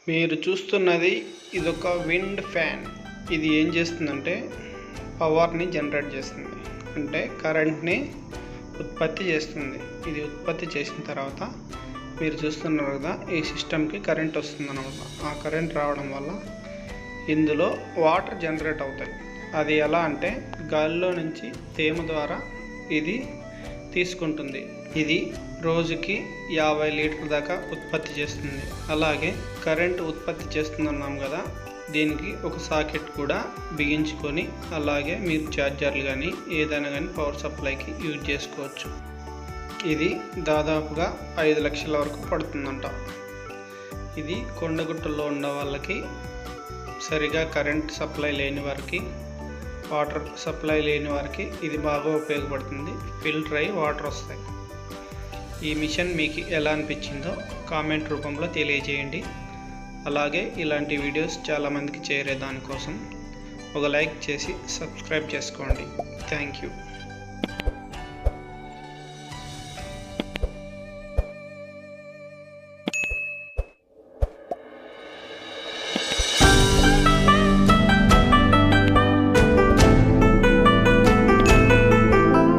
మీరు చూస్తున్నది ఇదొక విండ్ ఫ్యాన్. ఇది ఏం చేస్తుందంటే పవర్ని జనరేట్ చేస్తుంది, అంటే కరెంట్ని ఉత్పత్తి చేస్తుంది. ఇది ఉత్పత్తి చేసిన తర్వాత మీరు చూస్తున్నారు కదా, ఈ సిస్టమ్కి కరెంట్ వస్తుంది అనమాట. ఆ కరెంట్ రావడం వల్ల ఇందులో వాటర్ జనరేట్ అవుతాయి. అది ఎలా అంటే గాలిలో నుంచి తేమ ద్వారా ఇది తీసుకుంటుంది. ఇది రోజుకి 50 లీటర్ల దాకా ఉత్పత్తి చేస్తుంది. అలాగే కరెంట్ ఉత్పత్తి చేస్తుందన్నాం కదా, దీనికి ఒక సాకెట్ కూడా బిగించుకొని అలాగే మీరు ఛార్జర్లు కానీ ఏదైనా కానీ పవర్ సప్లైకి యూజ్ చేసుకోవచ్చు. ఇది దాదాపుగా 5 లక్షల వరకు పడుతుందంట. ఇది కొండగుట్టల్లో ఉన్న వాళ్ళకి, సరిగా కరెంట్ సప్లై లేని వారికి, వాటర్ సప్లై లేని వారికి ఇది బాగా ఉపయోగపడుతుంది. ఫిల్టర్ అయ్యి వాటర్ వస్తాయి. ఈ మిషన్ మీకు ఎలా అనిపించిందో కామెంట్ రూపంలో తెలియజేయండి. అలాగే ఇలాంటి వీడియోస్ చాలామందికి చేరే దానికోసం ఒక లైక్ చేసి సబ్స్క్రైబ్ చేసుకోండి. Thank you.